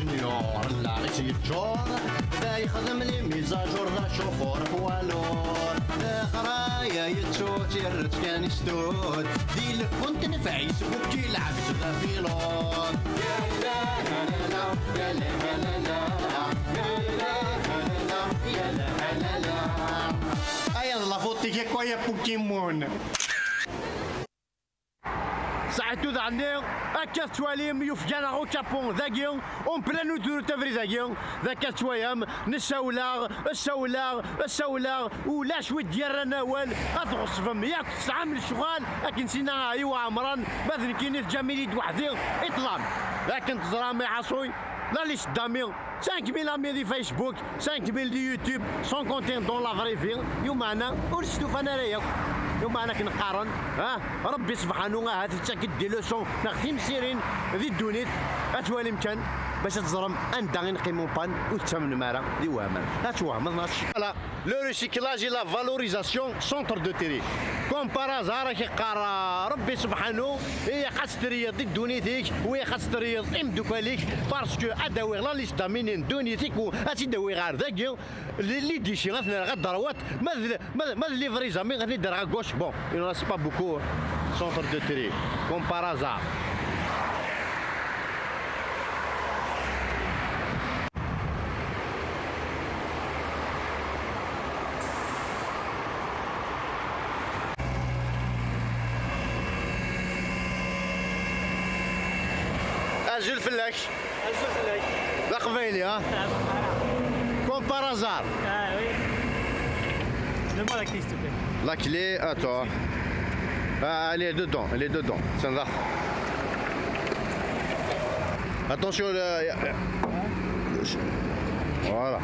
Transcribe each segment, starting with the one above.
جونيور لا غير يتجور ذا يخدم لي ميزاجور ذا شوفور بوالور ذا قرايا يتسوتير كان يستود دي لك كنت نفع يسبوك كي لعبت ذا بيلون يا لا لا لا يا لا لا لا يا لا لا لا ايا لا فوتي كي كويا بوكيمون ساعتو ذا عندي هكا تواليم يوفيانا غو كابون ذاكي اون بلان ودور تفري ذاكي ذاك تويام السولاغ ولا شويه ديال النوال اغصفم ياك تسعام الشغال لكن سينا ايوا عمران باذن كيني جميل وحدي اطلام لكن تزرامي عصوي لا ليش دامي 5000 امي دي فيسبوك 5000 دي يوتيوب سون كونتين دون لا فري في يوم انا ورشتو انا رايك يوم انا كنقارن ربي سبحانه هذا تاكد دي لوسون ناخذ مسيرين ذي الدونيت اتوالي مكان باش تزرم اندا نقيمو بان وتمن مارا دي وامل لا توهم فوالا لو ريسيكلاج لا فالوريزاسيون سونتر دو تيري كوم بارازار كيقرا ربي سبحانه هي خاص تريض دونيتيك وهي خاص تريض امدوكاليك باسكو اداوي لا ليست دامينين دونيتيك واتي داوي غير ذاك اللي ديشي غاثنا غا الضروات ما ليفريزا مي غادي ندير غا غوش بون il ne reste pas beaucoup centre de tri comme par hasard. اجي الفلاش لا قبيلي ها comme par hasard. Ah oui. Donne-moi la clé s'il te plaît. La clé, attends. Ah, elle est dedans, ça va. Attention, voilà.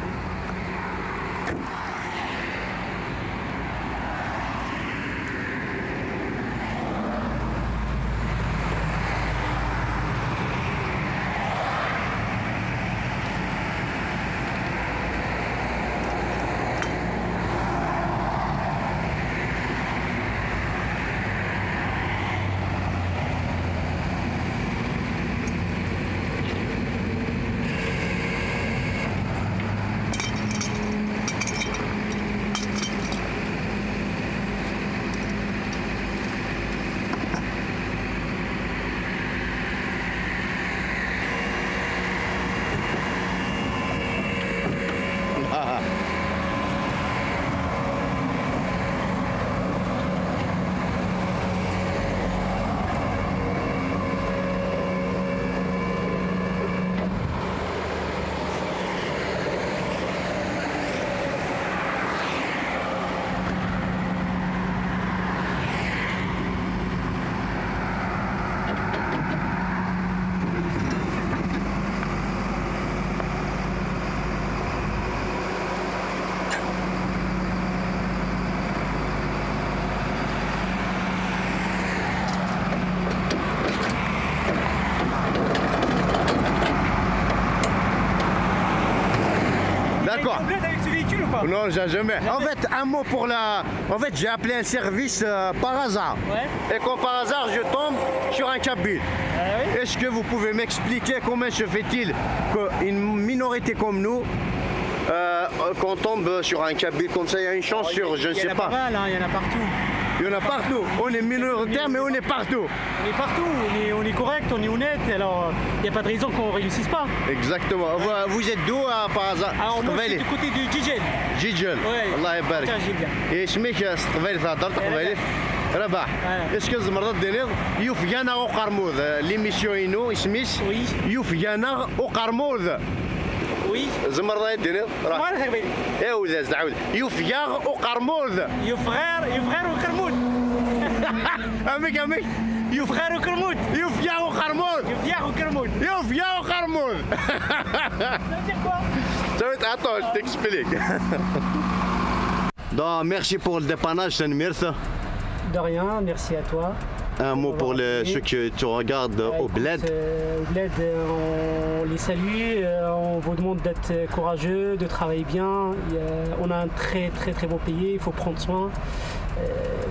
D'accord. Avec ce véhicule ou pas? Non, jamais. En fait, un mot pour la. En fait, j'ai appelé un service par hasard. Ouais. Et quand par hasard je tombe sur un cabine. Ah oui. Est-ce que vous pouvez m'expliquer comment se fait-il qu'une minorité comme nous, qu'on tombe sur un cabine comme ça, il y a une chance sur, je ne sais pas. Il y en a pas mal, hein, il y en a partout. Il y en a partout. On est minoritaire, mais on est partout. On est partout, on est correct, on est honnête, alors il n'y a pas de raison qu'on ne réussisse pas. Exactement. Vous êtes d'où par hasard? Alors moi je suis du côté du Jijel. جيجل الله يبارك. اسمك استقبال تهضر تقبالي رباح. اسكو زمرض دينير يوفيانا وقرموذ ليميسيون اسميس يوفيانا وقرموذ. وي زمرض دينير راه مالك تقبالي ايه وذاز تعاود يوفياغ وقرموذ. يفغير وكرمود. امك يفغير وكرمود. يوفياغ وقرموذ. يوفياغ وقرموذ. Ça veut dire quoi? Attends, je t'explique. Donc, merci pour le dépannage, c'est une merde. De rien, merci à toi. Un mot pour ceux qui te regardent au bled. Au bled, on les salue, on vous demande d'être courageux, de travailler bien. On a un très beau pays, il faut prendre soin.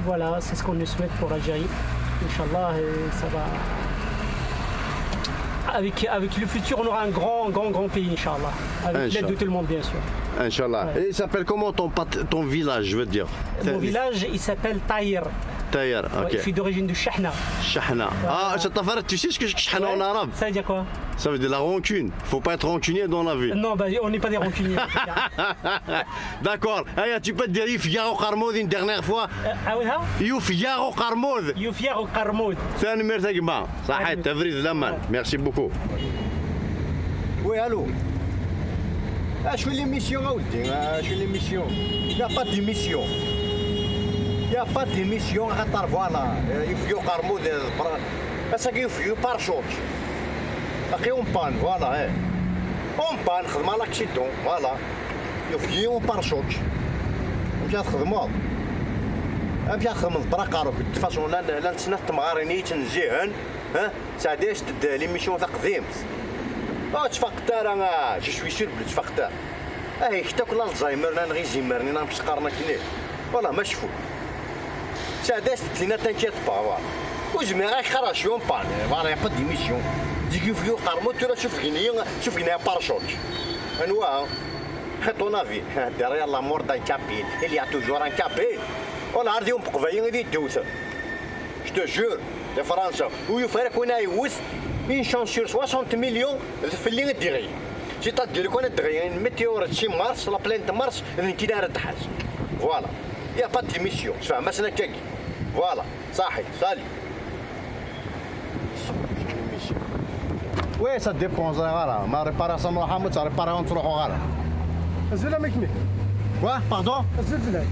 Voilà, c'est ce qu'on nous souhaite pour l'Algérie. Inch'Allah, ça va. avec le futur, on aura un grand pays, Inch'Allah. Avec l'aide de tout le monde, bien sûr. Inch'Allah. Ouais. Il s'appelle comment ton village, je veux dire? Mon village, il s'appelle Tahir. Tahir, ok. Je suis d'origine de Chahna. Chahna. Ah, tu sais ce que Chahna en arabe? Ça veut dire quoi? Ça veut dire la rancune. Faut pas être rancunier dans la vie. Non, bah, on n'est pas des rancuniers. D'accord. Aya, tu peux te dire Yufyar au Qarmoud une dernière fois? Ah oui, hein? Yufyar au Qarmoud. Yufyar au Qarmoud. ثاني مرتك ما صحيح تفريز لمن ميرسي بوكو وي الو شو ليميسيون اولدي شو ليميسيون يا با ديميسيون يا با ديميسيون خاطر فوالا يفيو قرمود اساكي يفيو بارشوت باقي اون بان فوالا اون بان خدمه لاكسيدون فوالا يفيو بارشوت مشات تخدموا امشي نخدم البراق روك دو فاسون لا نتسنى تمغاريني تنزيهن ها ساداش تد ليميسيون تاع قديم تفقتار انا جو سوي سور بلي تفقتار حتى كل الزهايمر انا غير زيمرني انا مش قارنا كنيف والله ما شفو ساداش تلينا تنكيت با وزمي غير خراشيون بان فوالا يا با ديميسيون ديكي فيو قارمو ترى شوف غينيا بارشوت انواع ton avis, derrière la mort d'un capil, il y a toujours un capil. On a dit qu'on pouvait y douze. Je te jure, de France, où il fallait qu'on aille une chance sur 60 millions de filins de riz. C'est-à-dire qu'on a une météore de Mars, la planète Mars, et une kidara de Haz. Voilà. Il n'y a pas d'émission. Je fais un massin à Kegi. Voilà. Sahi, salut. Oui, ça dépend. Ma réparation, ça répare entre les الزلة مكمي. Quoi? Pardon? الزلزلة.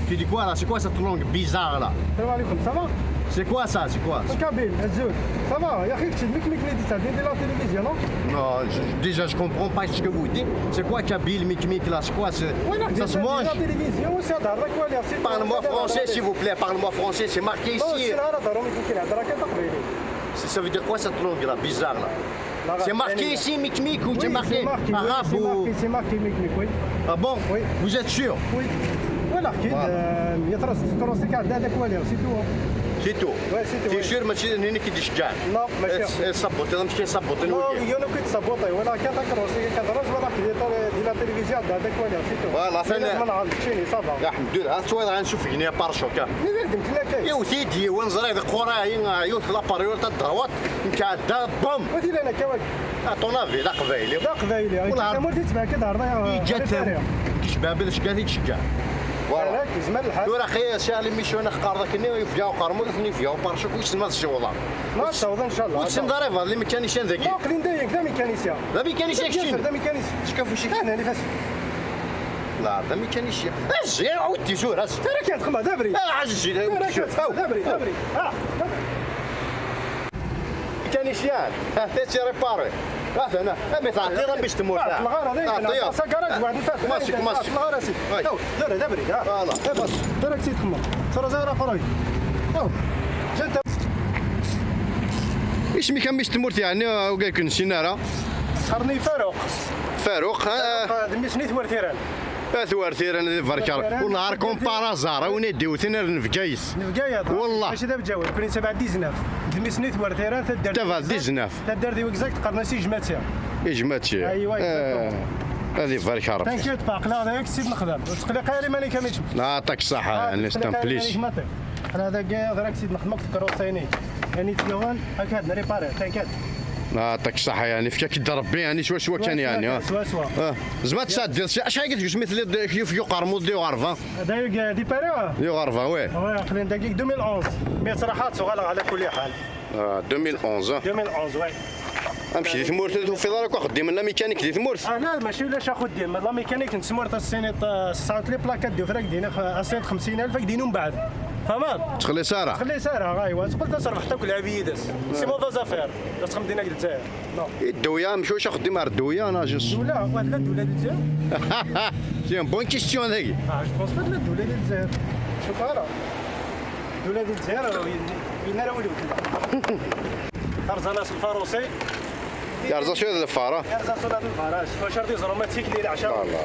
Tu dis quoi là? C'est quoi cette langue bizarre là? السلام عليكم، ça va؟ C'est quoi ça? C'est quoi? الكابيل، الزول. Ça va؟ يا أخي كتشد مكمي كلي دي la télévision, non? Non, déjà je comprends pas ce que vous dites. C'est quoi Kabyle, Mikmik là? C'est quoi? Ça se mange? la télévision وسا دارك ولا سي. Parle-moi français s'il vous plaît. Parle-moi français. C'est marqué ici. Ça veut dire quoi cette langue là? Bizarre là? C'est marqué ici Mikmik ou c'est marqué arabe ou... C'est marqué Mikmik, oui. Ah bon? Oui. Vous êtes sûr? Oui. ولا أكيد يترص كاع هذاك ولا سي تو. C'est tout. Ouais, c'est tout. T'es sûr ماشي هنا كي تشجع؟ لا ماشي. صبوت انا مشي صبوت لا نولي. يونو كنت صبوطي ولا كانت كروسي كترص ولا دي لا تلفزيون هذاك ولا سي تو. فوالا فانا ما نعرفش شنو صافا. يا حمد لله شويه غنشوف هنا بارشوكا. يا وسيدي وين ذاك قرايه يوث لاباريول تاع الدروات مكعده بوم. ودي انا كواك. طون افي لا قبايلي. لا قبايلي. انا مولتي تبع كدهرنا. جات كشباب اش قال يتشجع. فوالا كيزمر الحال. ورا خي شال ميشون قار ذاك الني يفياو قرمو ثني فياو بارشوك واش تما الشوضه. ما تعوض ان شاء الله. واش نداري اللي ميكانيسيان ذاك. لا قلين دايك دا ميكانيسيان. لا ميكانيسيان كشين. دا ميكانيسيان. شكافو شي. انا اللي فاس. لا دا ميكانيسيان. اجي عاودتي زور هاز. ترى كتخمم دابري. عجي دابري. ميكانيسيان. تاتي ريباري. انا ابي تعطيها باش تموت. الغار هذاك سكرات واحد الفات. ماشي. الغار سي. دابري دابري. فوالا. ترى كسيت تخمم. ترى زهره اخرى. جات ايش مي كان باش تموت يعني وقال لك نسينا خرني فاروق دمشني ثورثيران ثورثيران بركار والنهار كومبارازار وين يديو ثنا في كايس والله ماشي دابا جاوب كوني 7 دمشني ثورثيران تدار تفا 19 تدار دي اكزاكت قرنسي جماتيا اجماتي ايوا هذه بركه ربي تنكيت باقنا هذاك السيد نخدم تقلق لي ماني كامل يعطيك الصحه نستم بليس انا هذاك السيد نخدمك في كروسيني يعني تلوان هكا نريباري تنكيت يعطيك الصحة يعني فيك ربي يعني شوا كان يعني سوا زعما تساد اش قلت لك مثل كيف قرمود ديو غرفه هذاك دي باريو ديو غرفه وي قلنا دقيق 2011 مي صراحه صغار على كل حال 2011 وي امشي ثمورت في دارك وخدم لنا ميكانيك دي ثمورت لا ماشي ولاش خدام لا ميكانيك نسمورت السنه صعدت لي بلاكات ديال فراك دينا اسنت 50000 دينو من بعد فهمت تخلي ساره ايوا قلت نصرف حتى كل عبيدس سي موفا زافير باش تخدم دينا الجزائر الدويه مشوش خدي مع الدويه انا جس لا واحد لا الدوله ديال الجزائر سي بون كيستيون هذيك جو بونس با لا الدوله ديال الجزائر شوف راه الدوله ديال الجزائر وين راه ولي ترزاناس الفاروسي يا رزا شو هذا الفاره يا رزا شو هذا الفاره واش ردي زروماتيك ديال العشاء الله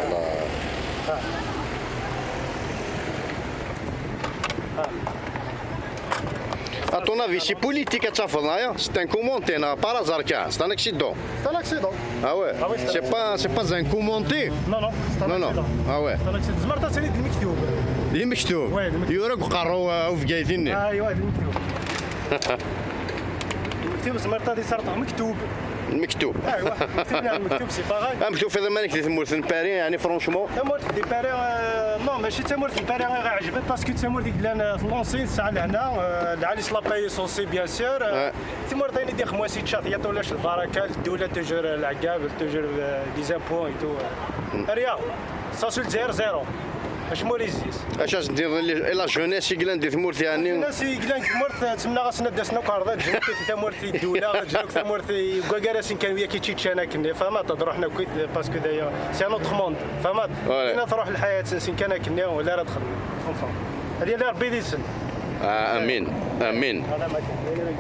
À ton avis, c'est politique à Tchafalnaya? C'est un commentaire, par hasard, c'est un accident. C'est un accident. Ah ouais? Ah oui, c'est pas un commentaire? Non, non, c'est un accident. Ah ouais. C'est un accident. زمرت سنيد المكتوب. اللي مكتوب. وي المكتوب. يورك وقراو في قايتيني. ايوا المكتوب. المكتوب زمرت هذه صارت مكتوب. المكتوب. ايوا كتبنا المكتوب سي باغي. مكتوب في زمانك اللي تمورث باري يعني فرونشمون. تمورث دي باري نو ماشي تمورث باري غير عجبت باسكو تمورث ديك لان في لونسين ساعه لهنا العالي سلا باي سونسي بيان سور. تمورث ثاني دي خمواسي تشاطيه ولاش البركه الدوله توجور العقاب توجور دي زامبو اي تو ريا ساسو الجزائر زيرو. اش موريزيس اش ندير لا جونيس يقلان دي ثمورث يعني الناس يقلان تمورث تسمنا غاسنا داسنا كاردا جنوك تمورث الدوله جنوك تمورث كاكاراسين كان وياك تشيتشانا كني فهمت تروحنا كويت باسكو دايا سي نوتر موند فهمت كنا تروح الحياه سين كان كني ولا راه تخدم اونفا هذه اللي ربي يديسن امين امين هذا ما كان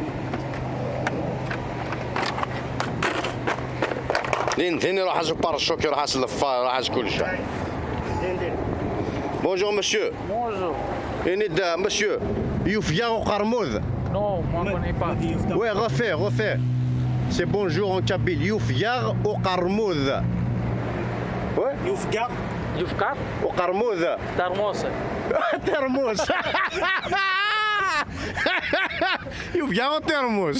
لين ثاني راح ازو باراشوك راح اسلفا راح كل شيء. Bonjour monsieur. Bonjour. Monsieur, Youfia ou Karmoud? Non, moi je ne connais pas. Oui, refais. C'est bonjour en kabyle. Youfia ou Karmoud? Ouais. يوفقا Yufkat, Ou Karmoud? Tarmos. Termos. Youfia ou Termos?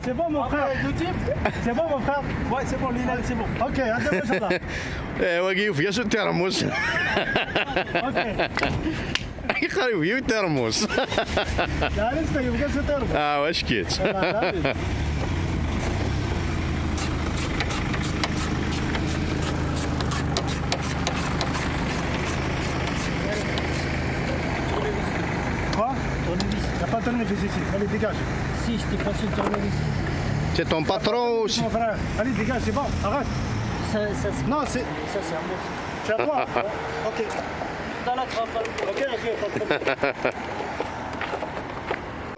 C'est bon mon frère. C'est bon mon frère. Ouais, c'est bon Lila, c'est bon. OK, هذا ما شاء الله. ايوا يوفيا شو ترموس. OK. يقريو يو ترموس. لا لسه يبقى سترمو. واش كيت. Quoi? Tournevis. Il n'y a pas de tournevis ici. Allez, dégage. Si, je t'ai passé le tournevis. C'est ton patron aussi? Mon frère. Allez, dégage, c'est bon. Arrête. Ça, Non, c'est. ça c'est un mot. C'est à toi. OK. Dans la trappe. OK, pas de problème.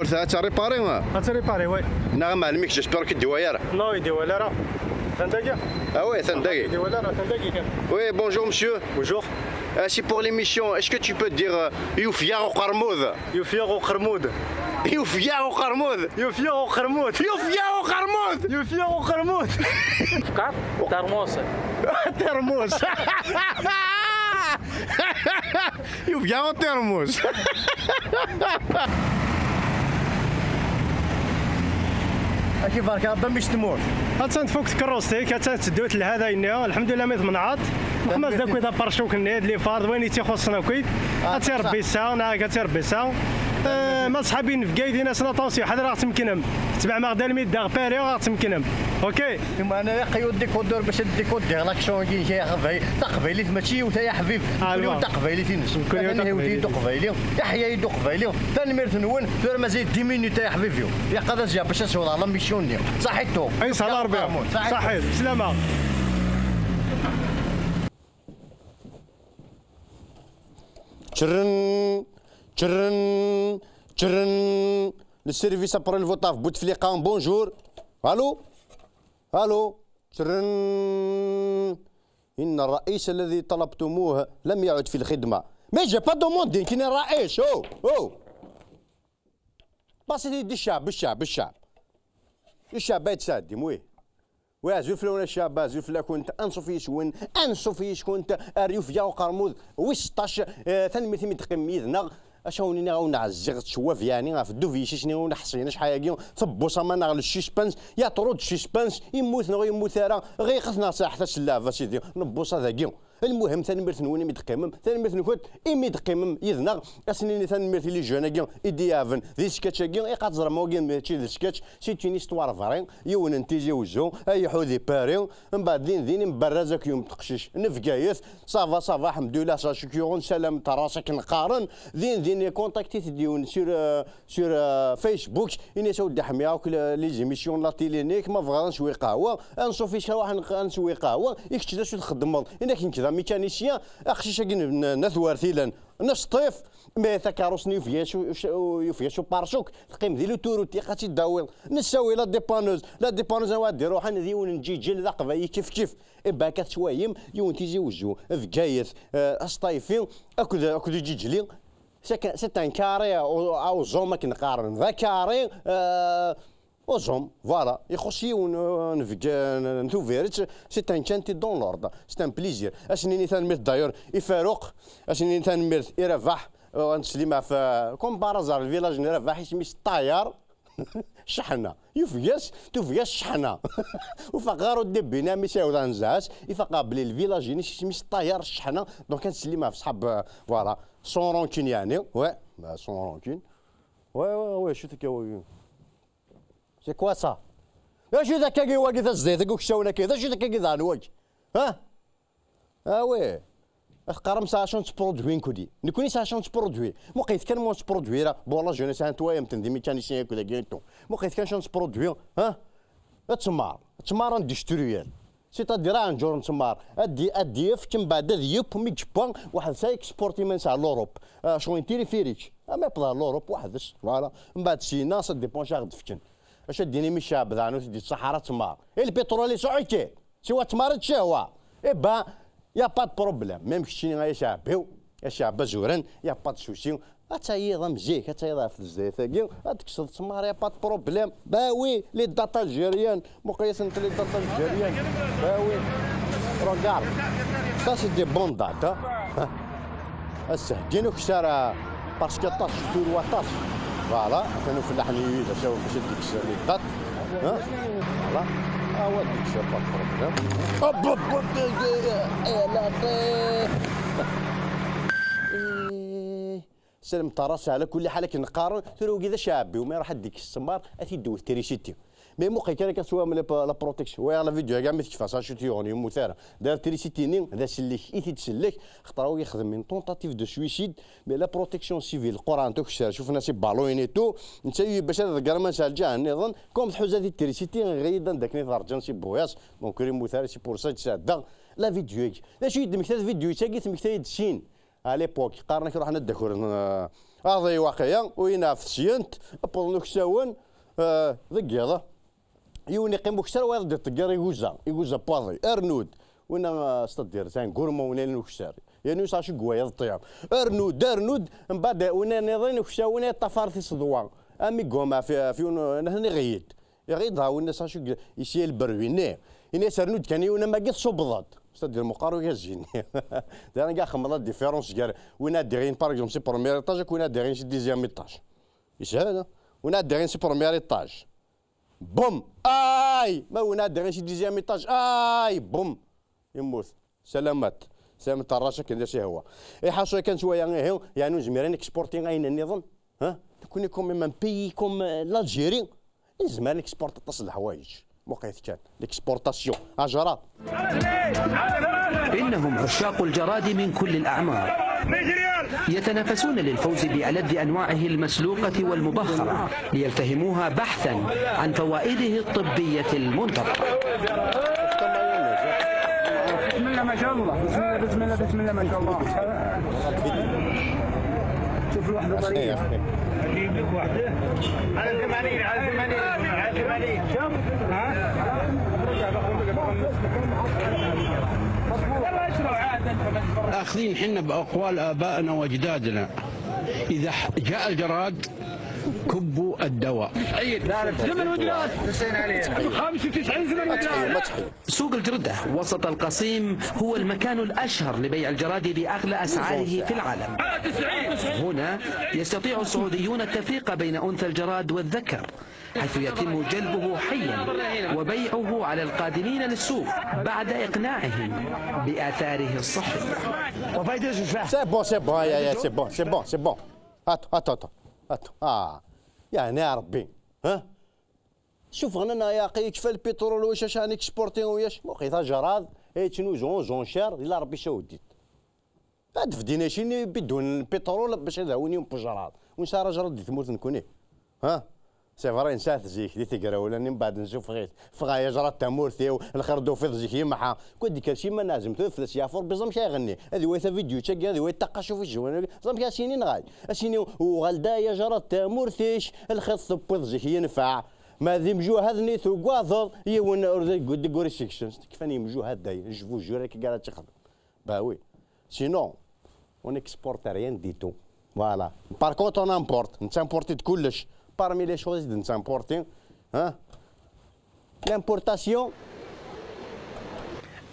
قلت ريباري ما غتريباري وي. نعم علمك جيسبر كي دواير. نو يدي ولا راه. تندقي. Oui, Tandagi. يدي ولا راه تندقي كان. Oui, bonjour monsieur. Bonjour. C'est pour l'émission. Est-ce que tu peux dire Youfia ou Karmoud? يوفيا وقرمود. Youfia ou Karmoud? يوفيا وقرمود. Youfia ou Karmoud? يوفيا وقرمود. Yufkat, Tarmos. Termos. Youfia ou Termos? كيف راك ربما باش تموت هاتسانت فوق كروستيك هاتسانت تدوت لهذا إنها الحمد لله ميت منعط خمس داك ويدا برشوك النيد لي فارد وين تيخصنا كويت هاتي ربي الساعة ناك هاتي ربي الساعة ما صحابين في قايدين اسنا طونسيون حدا راه تمكنهم تبع مغدال ميد داغ باري راه تمكنهم اوكي كما انا قيود ديكودور باش ديكودير لاكسيون كي جاي خفاي تقبيلي ماشي وتا يا حبيب كل يوم تقبيلي تنس كل يوم تقبيلي قبيلي يحيى يدو قبيلي ثاني ميرت نون دور مازال 10 مينوت يا حبيبي يا قادر جا باش اسول على ميسيون صحيتو اي صلاه ربي صحيت سلامه تشرن le service après le vote بوتفليقه بونجور الو تشرن ان الرئيس الذي طلبتموه لم يعد في الخدمه مي جي با دوموندي كاين الرئيس او باسي دي الشعب الشعب يتسادم وي زوف لونا الشعب زوف لا كنت انصو فيش كنت ريوف يا وقرمود وي 16 ثاني متقم يذنا اشاوني غاونا عزغت شواف يعني غاف دوفيشي شنو نحصينا شحال ثبو صما غل الشيسبانس يا طرود الشيسبانس يموت يموت راه غير خصنا صح السلافه سيدي نبوصا ذاكي المهم ثاني مرت نوني متقمم ثاني مرت نكوت متقمم يذنا اسنيني ثاني مرت لي جونا ايديافن ذي سكاتش اي قاتزر موكين ماشي ذي سكاتش سي تيني ستوار فرين يون انتيجي وزو اي حوذي باري من بعد دين مبرزك يوم تقشيش نفقايث صافا الحمد لله ساشكيون سلام تراسك نقارن دين كونتاكتي ديون سور فيسبوك اني سود حميا لي زيميسيون لا تيلينيك ما بغا نسوي قهوه انصوفي شي واحد نسوي قهوه يكتشدا شو تخدم انك كذا ميكانيسيان اخشي نثوار ثيلان نصطيف مي تكاروس يفياشو بارشوك تقيم ذي لو تورو تيقاتي داويل نساوي لا ديبانوز وادي روحنا ذيون نجي جل ذا قباي كيف باكات شوايم يون تيجي وجو فكايث اسطايفين اكو يجي جلي سي ان كاري او زوم كي نقارن ذا كاري او زوم فوالا يخص يون نتو فيريت سي ان كانتي دون لورد سي ان بليزير اشني نيثان ميت دايور يفاروق اشني نيثان ميت يرفح ونسليمها في كوم بارازار الفيلاج نرفح يسميش طاير شحنه يفياس توفياس شحنه وفغارو دبينا ميساو نزاس يفقا بلي الفيلاج يسميش طاير الشحنه دونك كنسليمها في صحاب فوالا سون رونكين يعني وي سون رونكين وي شو تكا سي كوا سا شو ذاك كي واقف الزيت وكشاونا كذا شو ذاك كي ذا الوجه ها وي قرم ساشون تبرودوين كودي نكوني ساشون تبرودوي موقيت كان مو تبرودوي راه بولا جونيس انتوا يمتن دي ميكانيسيان كذا كيتو موقيت كان شون تبرودوي ها تمار ديسترويال سيتادير ان جور تمار ادي كم بعد ديوب مي جبان واحد سايك سبورتي من ساع لوروب شو انتيري فيريك اما بلا لوروب وحدش فوالا من بعد سينا سا ديبون شاغد فكن اش ديني مي شاب ذانو دي الصحراء تمار البترول سعيكي سوا تمار تشاوا با يا با دو بروبليم ميم كشتيني غا يشعبيو يشعب زوران يا با سوسيو اتايضا مزيك اتايضا في الزيتاكي تكسر تمار يا با دو بروبليم باوي لي داتا الجيريان مقياس انت لي داتا الجيريان باوي روغارد سا سي دي بون داتا السهجينو كسار باسكو طاش تور طاش فوالا كانوا في اللحنيين شاو باش ديك لي دات فوالا هو ديك سي با بروبليم يا لطيف سلم طراس على كل حال كنقارن ترو كذا شابي وما راح ديك السمار اتيدو تريسيتي مي موقع كان كسوا من لا بروتيكسيون ويا لا فيديو كاع ما تكفاش شوتي يوني مثار دار تريسيتيني هذا سلك ايتي تسلك خطراو يخدم من طونطاتيف دو سويسيد مي لا بروتيكسيون سيفيل القران توكسر شوفنا سي بالوين تو انت باش هذا كرمان سالجا نظن كوم تحوز هذه التريسيتي غيدا داك نيت ارجنسي بوياس دونك ري مثار سي بور سا تساعد لا فيديو لاش يدمك ثلاث فيديو تاكي ثمك ثلاث سين à l'époque قارنا كي روحنا ندخل هذا واقعيا وينافسينت بولنو كساون ذكيضه يوني قيمو كسر ويض تقرا يغوزا باضي ارنود ونا استدير زين غورمو ونا نكسر يعني ساشي قوايا الطياب ارنود من بعد ونا نظن كساون طفارتي صدوان امي قوما في نهني غيد ها ونا ساشي يسيل البرويني يعني سرنود كان يونا ما قيت صبضات c'est-à-dire مقارو كازين انا كاع خمضات ديفيرونس كاع وين دايرين باغ اكزومبل سي بروميير ايطاج وين دايرين سي ديزيام ايطاج يسهل وين دايرين سي بروميير ايطاج بوم اي ما وين دايرين سي ديزيام ايطاج اي بوم يموت سلامات الراشا كندير شي هو اي حاصل كان شويه يعني زميرين اكسبورتين غاين النظام ها تكوني كوم من بي كوم الجيري زمان اكسبورت تصل الحوايج موقيت كان الاكسبورتاسيون اجرات إنهم عشاق الجراد من كل الأعمار يتنافسون للفوز بألذ أنواعه المسلوقة والمبخرة ليلتهموها بحثا عن فوائده الطبية المنتظرة. بسم الله ما شاء الله بسم الله ما شاء الله. شوف الواحدة طريقة اجيب لك واحدة على 80 شوف ها اخذين حنا باقوال ابائنا واجدادنا اذا جاء الجراد كبوا الدواء. زمن ودلات 95 زمن ودلات. سوق الجردة وسط القصيم هو المكان الأشهر لبيع الجراد بأغلى أسعاره في العالم. هنا يستطيع السعوديون التفريق بين أنثى الجراد والذكر حيث يتم جلبه حيا وبيعه على القادمين للسوق بعد إقناعهم بآثاره الصحية. سي بون يعني يا ربي ها شوف انا يا اخي كيف البترول واش راني اكسبورتي وياش موقيتها جراد تشنو جون شار الا ربي شاوديت هاد فدينا شي بدون البترول باش يدعوني بجراد ونسى رجل دي ثموت نكوني ها سي فري نسات زيك دي تقرا ولا من بعد نشوف غير فغايا جرات تامورتي الخردو في زيك يمحى كون ديك الشيء ما لازم تفلس يا فور بزم شي يغني هذه ويتا فيديو تشاك هذه ويتا تقى شوف الجوان زعما كاع سنين غاي اسيني وغلدا يا جرات تامورتيش الخط بوض زيك ينفع ما ذي مجوهد نيثو كواضر يون ديكوري سيكشن كيفاني مجوهد داي نشوفو جورا كي قاعد تخدم باوي سينو اون اكسبورت ريان ديتو فوالا. بار كونت اون امبورت، نتامبورتي كلش. بارمي لي شوز نتامبورتي ها لامبورتاسيون.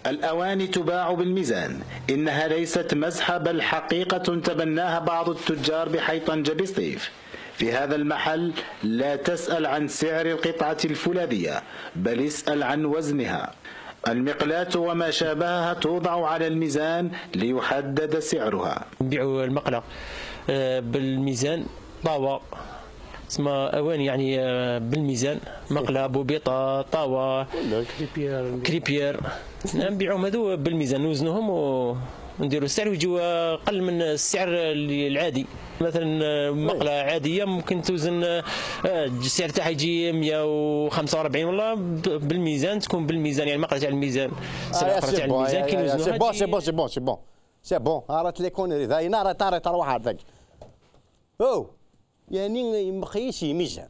الأواني تباع بالميزان، إنها ليست مزحة بل حقيقة تبناها بعض التجار بحيطنجة بسطيف. في هذا المحل لا تسأل عن سعر القطعة الفولاذية بل اسأل عن وزنها. المقلاة وما شابهها توضع على الميزان ليحدد سعرها. نبيعوا المقلة بالميزان، طاوة اسمها أواني يعني بالميزان، مقلة، بوبيطة، طاوة، كريبير. نبيعوهم هذو بالميزان، نوزنوهم ونديروا السعر ويجوا أقل من السعر العادي. مثلا مقلة عادية ممكن توزن السعر تاعها يجي 145 والله بالميزان، تكون بالميزان يعني المقلة تاع الميزان، السلعة تاع الميزان كي نوزنوها. سي بون عرفت لي كونري ذاينا راه تروح هذاك. او يعني مقيسي ميزان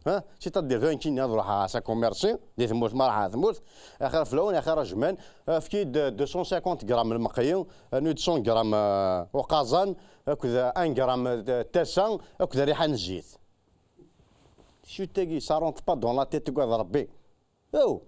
ها سي تدير غير كي نروح سا كوميرسي دي ثموت ما راح ثموت اخر فلون اخر جمان في كيد 250 غرام المقيم 200 غرام وقازان هكذا 1 غرام تاسان هكذا ريحان الزيت شو تاكي سارونت با دون لا تيت كوا ربي او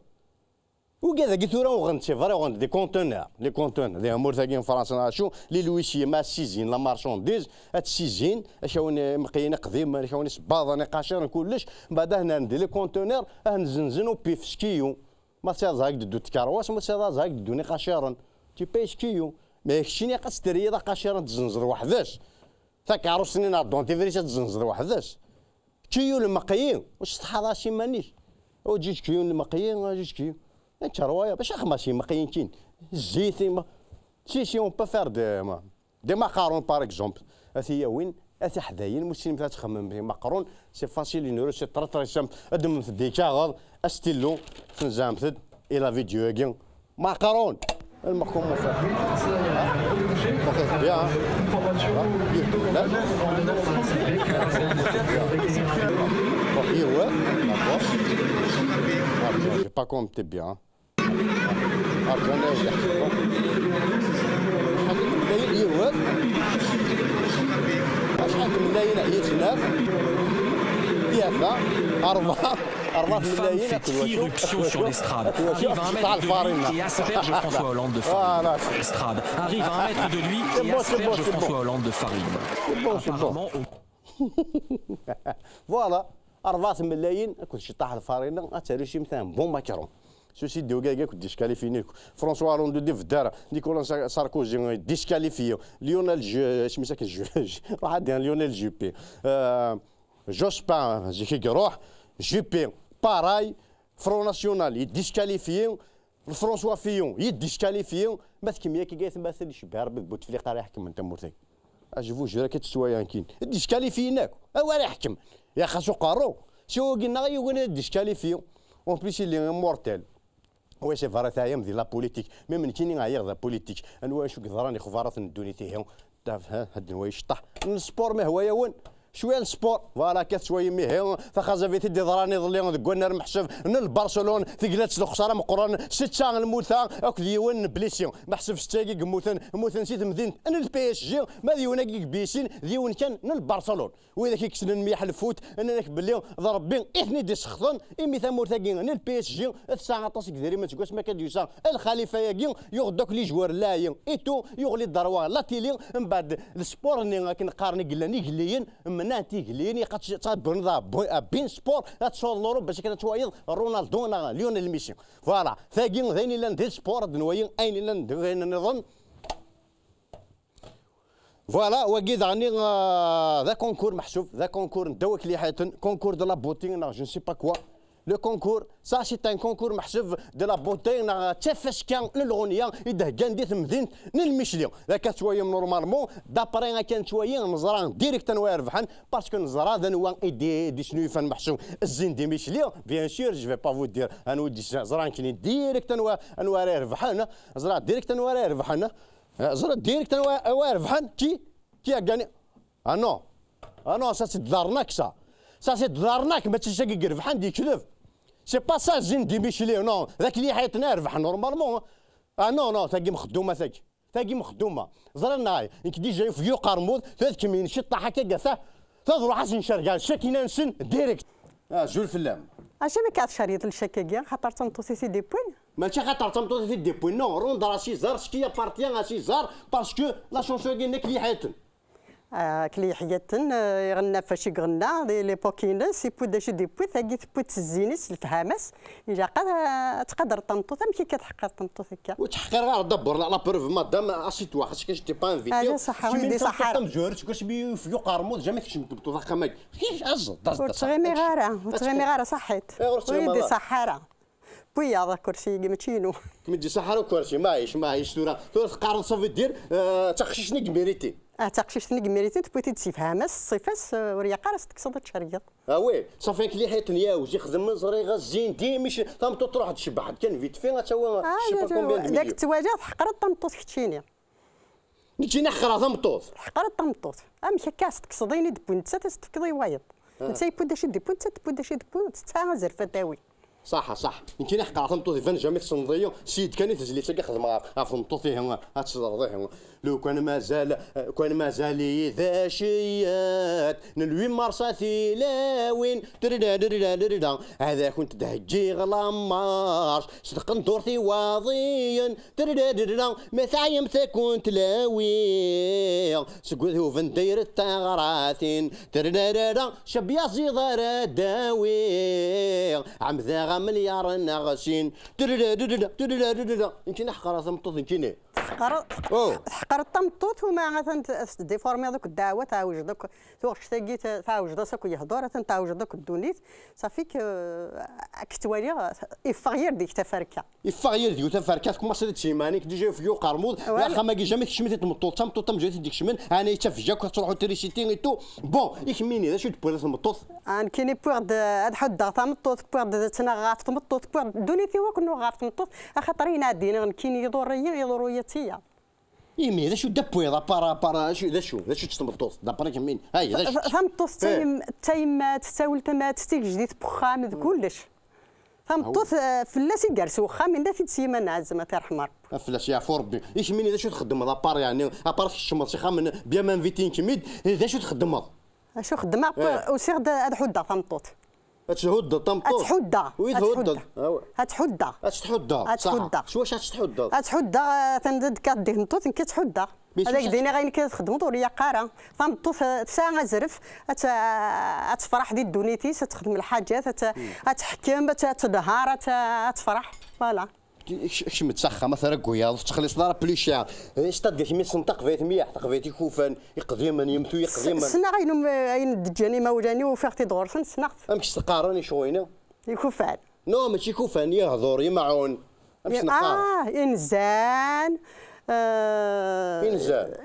وكذا قلت له وغنت سي فري وغنت دي كونتونور لي كونتونور اللي هما ثاقين فرنسا شو لي لويسي ما سيزين لا مارشونديز هتسيزين اشاوني مقيين قديم اشاوني صباض قاشر كلش من بعد هنا ندير لي كونتونور نزنزنو بيف سكيو ما سي زاك دو تكارواس ما سي زاك دوني قاشرن تي باي سكيو ما يكشيني قاستري دا قاشرن تزنزر وحداش ثاك عروسني ناضون تيفريش تزنزر وحداش كيو المقيين واش تحضر شي مانيش وجيت كيو المقيين وجيت كيو انت روايه باش ماشي مقيين كاين الزيت سي اون با فار دي ماكارون باغ اكزومبل هي وين اثي حدايا المسلم فات تخمم به مقرون سي فاسيل نورو سي طرطر سام ادم في ديكاغ استيلو تنزامتد الى فيديو كين مقرون المحكوم مفاهيم بيان j'ai pas compté bien. Une femme fait irruption sur l'estrade, arrive à 1 mètre de lui et asperge François Hollande de farine. L'estrade arrive à 1 mètre de lui et asperge François Hollande de farine. Apparemment, voilà. 4 ملايين كنت شطاح الفارينه اتاريشي مثلا بون ماكرون سوسي ديو كاكا كنت ديسكاليفيني فرانسوا هولاند دي في الدار نيكولا ساركوزي ديسكاليفيو ليونيل سميتها راح ندير ليونيل جوبي جوسبان زيكي روح جوبي باراي فرون ناسيونال يديسكاليفيو فرانسوا فيون يديسكاليفيو مثل كيميا كي تمثل يشبه ربي بوتفليقه راه يحكم انت مورتي اجيفو جرا كتسوايا كاين ديسكاليفيناك هو راه يحكم يا خاصو قارو شو قلنا غير يقولنا ديسكاليفيو اون بليس اللي مورتيل وي سي فرا تاعي ديال لا بوليتيك ميم كاين غير لا بوليتيك انا شو كثراني خفارات ندوني تيهم هاد النوايا يشطح السبور ما هو يون شويه السبور فوالا كاس شويه ميهي فخازافيتي دي ضراني ظلي ذكونا محسب من برشلونه ثقلات الخساره مقرن 6 الموثا اك ديوان بليسيون محسب 6 موثن نسيت مدينه انا البي اس جي ما ديونا كيك بيسين ديون كان من برشلونه واذا كيكسن ميح الفوت انا لك باللي ضرب بين اثني دي سخطن امي ثمور ثاقين انا البي اس جي الساعه طاس كثير ما تقولش ما كديوسا الخليفه ياكين يغدوك لي جوار لاين ايتو يغلي الدروان لا تيلي من بعد السبور اني كنقارني قلاني قليين نانتي قليني قد تبرن بين سبور تصور باش كتوايض رونالدو ليونيل ميسي فوالا ثاقين ذيني لان دي سبور دنوين اين لان دغين نظن فوالا وكيد غني ذا كونكور محسوب ذا كونكور ندوك لي حياتن كونكور دو لا بوتين جو سي با كوا لو كونكور سا سي ان كونكور محسوب دو لا بوتين تفاش كان للغنيه يده كان ديت مدينه الميشليون ذاك شويه نورمالمون دابري كان شويه نزران ديريكت نوار ربحان باسكو نزرا ذا نوا دي شنو فان محسوب الزين دي ميشليون بيان سور جو في با فو دير انا ودي زران كاين ديريكت نوار ربحان زرا ديريكت نوار ربحان زرا ديريكت نوار ربحان كي كاني نو سا سي دارناك سا سي دارناك ما تشاكي ربحان دي كذب سي با سا زين دي ميشلي نو ذاك اللي حياتنا ربح نورمالمون نو تاكي مخدومه ثاك تاقي مخدومه زرنا انك دي جاي فيو قرمود تذكمين شي طاحه كاكاسه تضرو حسن شرقال شاكينا نسن ديريكت جول فلام اش ما كاتشريط الشكاكيا خاطر تمطوسي سي دي بوين ماشي خاطر تمطوسي سي دي بوين نو روند راه شي زار شكيه بارتيان شي زار باسكو لا شونسون ديالنا كليحاتن كليحياتن يغنى فاشي غنى لي بوكينا سي بو داشي دي بو ثاقي تبو تزينيس الفهامس الا تقدر تمطوط ماشي كتحقر تمطوط هكا وتحقير غير دبر لا بروف مادام اسيت واحد كاش تي با انفيتي صح ودي صحاره تمجورت كاش بيفيو قرمود جامي كاش تمطوط خماك كيش ازد وتغيمي غاره صحيت ويدي صحاره بويا هذا كرسي ماشينو كمدي صحاره وكرسي ماهيش تورا تقارن صافي دير تخششني كميريتي تقششتني كميريتي تبغي تسيفها الصيفاس وريا قارس تكسد تشريط وي صافي كلي حيتن يا وجي خدم من صريغه الزين مش تمطو تروح تشبح كان فيت فين غتسوى داك التواجد حقرت تمطوط كتشيني نجي نحقر تمطوط حقرت تمطوط امشي كاس تكسديني دبو انت تستفكضي وايض انت يبو داشي دبو انت تبو داشي دبو تتساهل زرفه داوي صح يمكن نحقر تمطوط فان جامي تصنديو سيد كان يتجلي تاكي خدمه في مطوطيه هاتشرضيه لو كان مازال ذا شيات نلوي مرصاتي لاوين هذا كنت دهجي غلامارش صدق ندورتي واضيا ما تعيمت كنت لاوي سكوت هو فن داير التغراثين شبيا زيضار داوي عم ذا مليار نغسين يمكن نحقر تمطوط يمكن تحقر الطمطوط وما مثلا ديفورمي هذوك الدعوه تعوجدك توغش تاقي تعوجد ساكو يهضر تعوجدك الدونيت صافيك كتوالي يفغير ديك تفركه يفغير ديك تفركه كما صدت شيماني كي جاي فيو قرمود لا خما كي جامي كشميت تمطوط جات ديك شمن انا يتفجاك تروحوا تريسيتي ايتو بون يكميني ذا شو تبغي تمطوط ان كاين بوغ هاد حد تمطوط بوغ تنغات تمطوط بوغ دونيتي وكنو غاف تمطوط خاطر ينادينا كاين يضريتيا يمي ذا شو دبويضه بارا شو ذا شو تمطوط دابا كمين هاي ذا شو تمطوط تايم تساول تمات تيجديد بخام كلش تمطوط فلاس يجرس وخا من ذا تسيمان عزمه ترحم ربي فلاس يعفو ربي يكميني ذا شو تخدم لابار يعني ابار في الشمس شي خامن بيان ما انفيتين كميد ذا شو تخدم شو خدم وسيغ هاد حده تمطوط تشهد طمطوط هتحدى شواش هتحدى تندد كدي نطوط كتحدى هذاك دينا غير كتخدموا طوريه قاره فنطوط ساعه زرف تفرح دي دونيتي تخدم الحاجات تحكم تظهر تفرح فوالا كش متسخه مثلا كوياض تخلي صدار بليشيا استاد كيمي سنطق فيت ميح تقفيتي كوفان يقديما يمثو يقديما سنا غينم دجاني مولاني وفيختي دغورسن سنا امشي تقارني شوينه يكوفان نو ماشي كوفان يهضر يمعون امشي نقارن انزان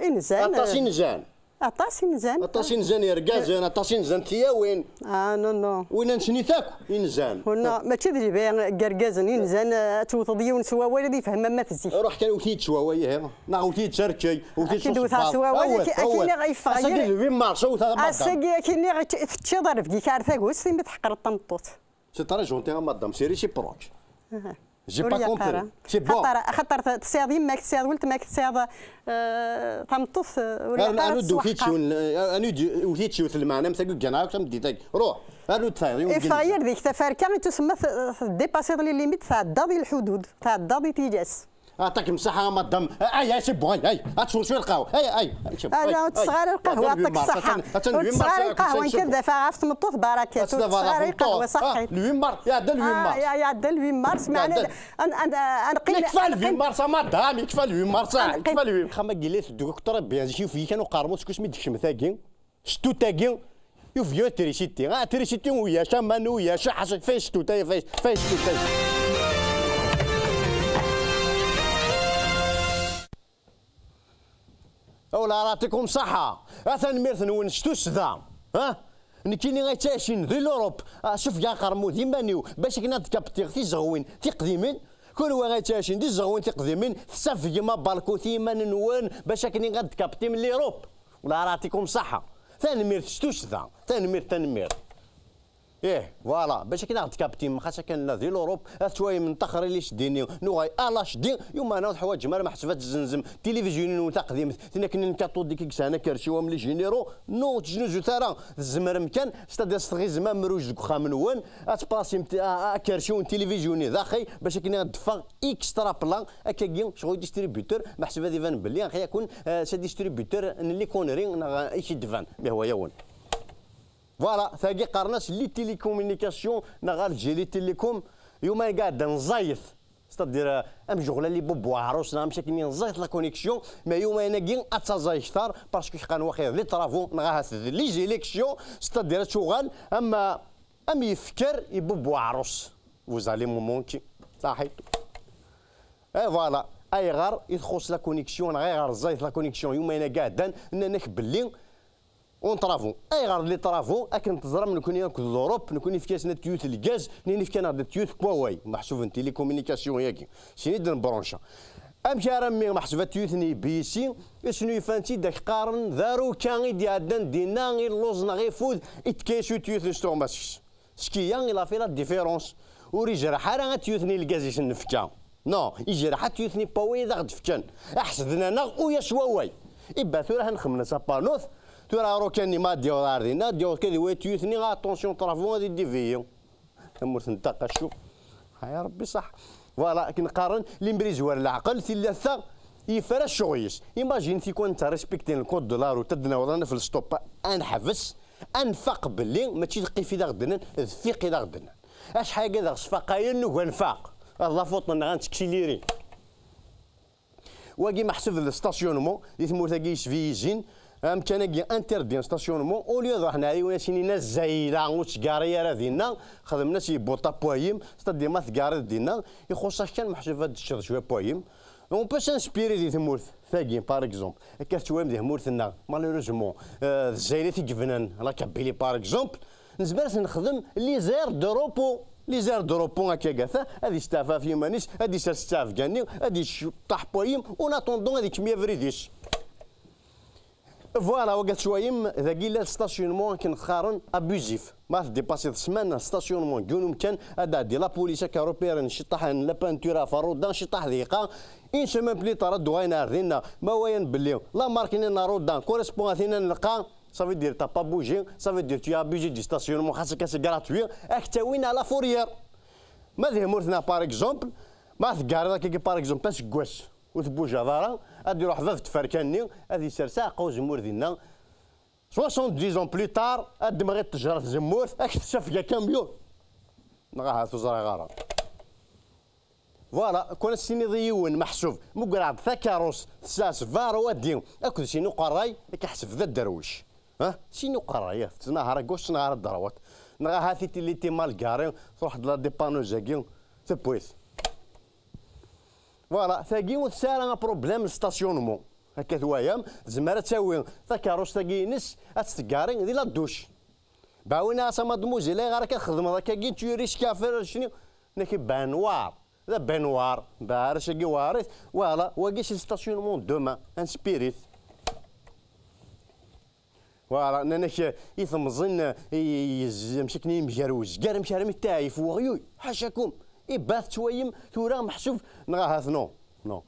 انزان عطاسي نزان عطاسي نزان يا ركازان عطاسي نزان تيا وين نو وين نسني تاكو ينزان ماشي دري كركازن ينزان توطدي ونسوا والد يفهم ما تزي روح كان وتيت شواويه نا وتيت شركي وتيت شوص سواويه كاين غيفغير اسكي وين مارشو تا مدام اسكي كاين تشضر في كارثه كوس ما تحقر الطمطوط سي ترى جونتي مدام سيري سي بروش جي با كومبري سي بون خاطر تساعد يماك تساعد ولد ماك تساعد تمطوط ولا انا دوفيتشو انا دوفيتشو في المعنى مثلا كنا كنبدي تاك روح انا تفاير فاير ديك تفاركه تسمى ديباسي لي ليميت تعدى الحدود تعدى تيجاس عطاك مساحه مدام اي سي بون اي تشوف شويه القهوه اي انا تصغر القهوه عطاك الصحه تصغر القهوه كذا فعرفت مطوط بركاته تصغر القهوه صحي الويمار يا دا الويمار يا دا الويمار سمعنا انا قيل كفى الويمار مدام كفى الويمار صح كفى الويمار خما قلت الدكتور بيان شي في كانوا قارموت كوش ميدكش مثاكين شتو تاكين يوفيو تريسيتي تريسيتي ويا شامان ويا شحش فاش تو تاي فاش تو تاي اولا راتكم صحة اثن ميرثن وين شتو السذا نكيني غيتاشين ذي لوروب شوف كاع قرمو ديمانيو باش كنا تكابتيغ في زغوين تقديمين كل هو غيتاشين دي زغوين تقديمين تسافي ما بالكو ثيمان نوان باش كني غاد كابتي من ليروب ولا راتكم صحة ثاني ميرث شتو السذا ثاني ميرث فوالا باش كي ناخذ كابتن ما خاصها كان ديال اوروب شويه من تخري اللي شديني نوغاي الا شدي يوم انا حوايج مال ما حسبات الزنزم تلفزيون وتقديم تنا كنا نكاطو ديك سنه كرشيو ملي جينيرو نو تجنوز ترى الزمر مكان ستاد صغي زمان مروج دك خا منون اتباسي كرشيو تلفزيوني ذاخي باش كنا ندفع اكسترا بلان هكا شغل ديستريبيوتور ما حسب هذه فان بلي اخي يكون سا ديستريبيوتور اللي كونري ايش دفان به هو يون فوالا ثاقي قارناش لي تيليكومونيكاسيون نغال جيلي تيليكوم يوم قاعد نزايث ستادير ام شغل اللي بوبو عروس ماشي كني نزايث لا كونيكسيون ما يوم انا كي اتزايث كثر باسكو كان واخا لي طرافو نغا لي زيليكسيون ستادير شغل اما يفكر يبوبو عروس وزالي مومونكي صحيح فوالا اي غار يخص لا كونيكسيون غير زايث لا كونيكسيون يوم انا قاعد نك بلي اون طرافو اي غير لي طرافو اكن تزرم نكون ياكل اوروب نكون في كاسنا تيوت الغاز نين في كان تيوت كواي محسوب ان تيليكومونيكاسيون ياكي شنو دير برونشا امشي رمي محسوبه تيوتني بي سي شنو يفانتي داك قارن دارو كان ديال دينا غير لوزنا غير فود اتكيشو تيوت ستوماسكس سكيا لا في لا ديفيرونس وريجرا حرا تيوتني الغاز يشنفكا نو يجرا حتى تيوتني باوي داك فكان احسدنا انا ويا شواوي إبا ثورة هنخمنا سابانوث ثورة روكاني ما ديو غاردينا ديو كذي ويتيوثني غا اتونسيون طرافون غادي ديفيون تمورث نتاقا شو يا ربي صح فوالا كنقارن ليمبريز ولا العقل ثلاثة يفرش شغيش ايماجين في كون انت ريسبكتين الكود دولار وتدنا وضعنا في الستوب انحبس انفاق باللي ماشي ثقي في ذا غدنا ثقي ذا غدنا اش حاجه ذا صفاقاين ونفاق الله فوتنا غنتكسيليري واقي محسوب الستاسيونمون اللي ثمور ثاقيش في يجين كان كي انتردين ستاسيونمون اوليو ذا حنا عيونا شي ناس زايده وتشكاريه راه دينا خدمنا شي بوطا بوايم ستادي ما ثكاري دينا يخصك كان محسوب هاد الشيء شويه بوايم اون بو سانسبيري دي ثمورث ثاقين باغ اكزومبل هكا شويه دي ثمورثنا مالوريزمون الجزائري تيكفنان لا كابيلي باغ اكزومبل نزبر نخدم لي زير دوروبو لي زير دوروبو هكا كاثا هادي استافا في مانيش هادي سير ستاف كاني هادي طاح بوايم وناتوندون هاديك 100 فريديش فوالا وقت شويم ذاكي لا ستاسيونمون كنقارن ابوزيف ما ديباسي السمانه ستاسيونمون كونو كان هذا دي لا بوليس كاروبير نشطح لا بانتورا فرودا نشطح ذيقا ان سيمين بلي طرد وين ردينا ما وين بلي لا ماركين نارودا كوريسبون ثينا نلقى صافي دير تا با بوجي صافي دير تي ابوزي دي ستاسيونمون خاصك كاس غراتوي اكتاوين على فوريير ما ذي مورثنا باغ اكزومبل ما ثكار ذاك باغ اكزومبل تسكواس وتبوجا ضارا غادي يروح ضد تفركاني غادي سرسا قوز زمور ديالنا 70 زون بلي طار قد غير تجرى في زمور اكتشف كاع كاميون نغاها تزرع غارة فوالا كون السيني ضيون محسوب مقرعد ثكاروس ساس فارو وديو اكل سينو قراي كيحسب ذا الدرويش ها سينو قراي نهار كوش نهار الدروات نغاها ثيتي لي تي مال كاري تروح لا دي بانو زاكيون تبويث فوالا ثاقي وثسال بروبليم ستاسيونمون هكا ثوايام زمارة تساوي ثكاروس ثاقي نس اتستكارين دي لا دوش باوينا سا مادموزيل غير كنخدم هكا كي تيوريش كافر شنو ناكي بانوار لا بانوار بارش كي وارث فوالا واقي شي ستاسيونمون دوما ان سبيريت فوالا ناناك يثمزن يمسكني مجروز كاع مشارمي تاعي فوغيوي حاشاكم إباث شويم ثورا محسوب نغاها نو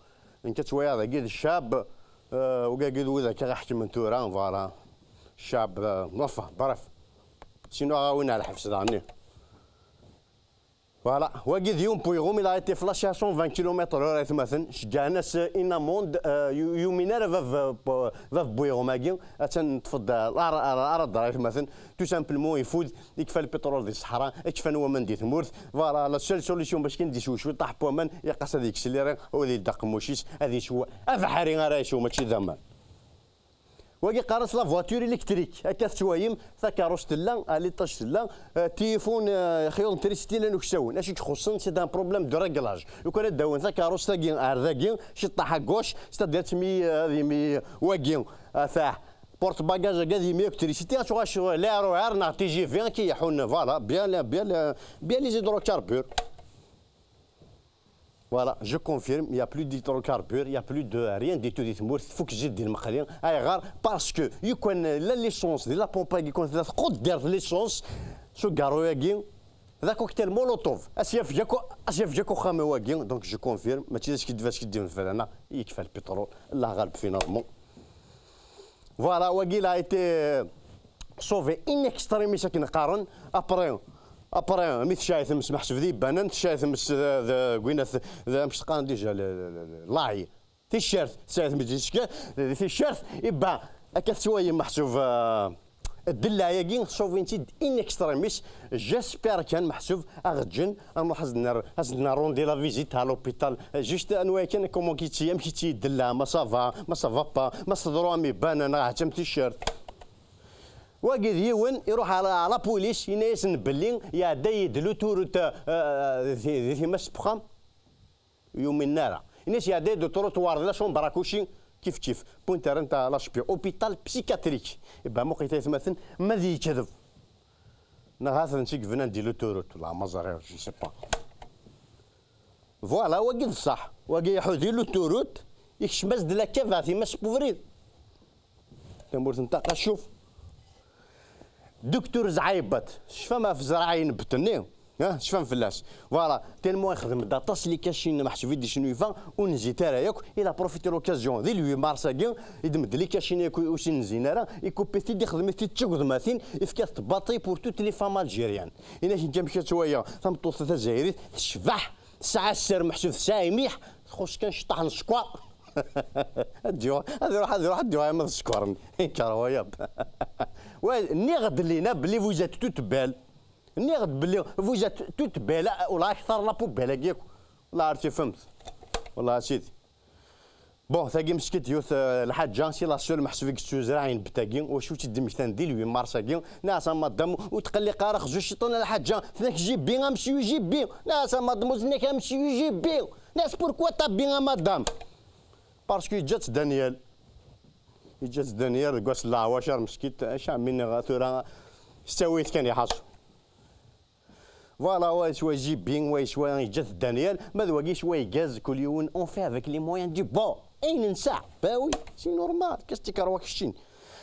إنك شوية ذا قيد الشاب وقا قيد وذا كغحكي من ثورا فوالا الشاب نوفه برف شنو غاوينا على الحفص عني فوالا وقيد يوم بويغوم إلا ايتي فلاش 120 كيلومتر هورا مثلا شجع ناس إنا موند يومينا فاف بويغوم هاكي أتن تفضل الأرض رايت مثلا تو سامبلمون يفوت يكفى البترول ديال الصحراء يكفى نومان ديال ثمورث فوالا لا سول سوليسيون باش كندي شوي طاح بومان يقاس هذيك السليرين ولي دق موشيس هذه شو افحري غرايشو ماشي ذما واقي قارص لا فواتور الكتريك هكا شويم ثكاروس تلا لي طاش تلا تليفون خيون تريستي لانو كساون اش يخصن سي دان بروبليم دو ريغلاج لو كان داون ثكاروس تاكي ارذاكي شي طاح كوش ستادير مي هذه مي واقي فاح بورت باجاج هذه مي الكتريسيتي اشواش لا روار نا تي جي في كي يحون فوالا بيان لي زيدروكاربور. Voilà, je confirme, il n'y a plus d'hydrocarbures, il n'y a plus de rien du tout. Il faut que j'ai dit le machalien. Parce que, il y a l'essence, la pompe qui compte, l'essence, شو كاروياكي هذا كوكتيل مولوتوف اسياف جاكو خامي واكي دونك جو كونفيرم ماشي كيفاش كيدير الفلانه يكفى البترول الله غالب فينالمون فوالا واكي لا ايتي سوفي ان اكستريميس كي نقارن ابري ميت شايث مس محسب ذي بانن شايث مس قوينا مش تقان ديجا لاعي تيشيرت شايث ميتيشكا تيشيرت يبا اكثر شويه محسوب الدلاياكي سوفينتي ان اكستريميس جاسبير كان محسوب اغجن نروح هزنا روندي لا فيزيت على لوبيتال جوست انواع كان كومون كيتي كيتي دلا ما سافا با ما صدروا مي بان انا عتم تيشيرت واقد يون يروح على بوليس يناس نبلين يا دايد لو تورت في مسبخام يوم النار الناس يا دايد تروتوار لا شون براكوشي كيف بونتر انت لاشبي اوبيتال بسيكاتريك يبقى موقيت مثلا ما ذي كذب نغاث نسيك فينا ندير لو تورت ولا مازاغير جو سي با فوالا واقد صح واقد يحوذي لو تورت يكشمز دلا كافاتي ماس بوفريد تمورت نتا شوف دكتور زعيبط شفا ما في زراعي نبتني شفا فلاس فوالا تيلمون يخدم داطاس اللي كاشين محسوب يدي شنو يفا ونزي ترى ياك الى بروفيتي لوكازيون ذي 8 مارس كاع يدمد لي كاشين ياك وشي نزينا يكوبي تيدي خدمت تيتشغد ماثين يفكات باطي بور توت لي فام الجيريان انا جا مشات شويه تمطوط الجزائري تشبح ساعه السر محسوب ساعه ميح تخش كان شطح نسكوا هذه روح ديوها ما تشكرني كروايا نغد لينا بلي فوزات توتبال نغد بلي فوزات توتبال ولا اكثر لا بوبال كيك والله عرفتي فهمت والله سيدي بون ثاقي مسكت يوث الحاجه سي لا سول محسوبك زراعين بتاكين وشو تدي مثلا دي 8 مارس كاين ناس مادام وتقلي قارخ زوج شيطان الحاجه ثناك جيب بي امشي يجيب بي ناس مادام ثناك امشي يجيب بي ناس بوركوا تا بي مادام باسكو جات دانيال قاس لا واشر مسكيت اش عمين غاثورا استويت كان يحصل فوالا واي شوي جيب بين واي شوي جات دانيال ما ذواقي شوي غاز كل يوم اون في افيك لي مويان دي بون اين نساع باوي سي نورمال كاستيكار واكشين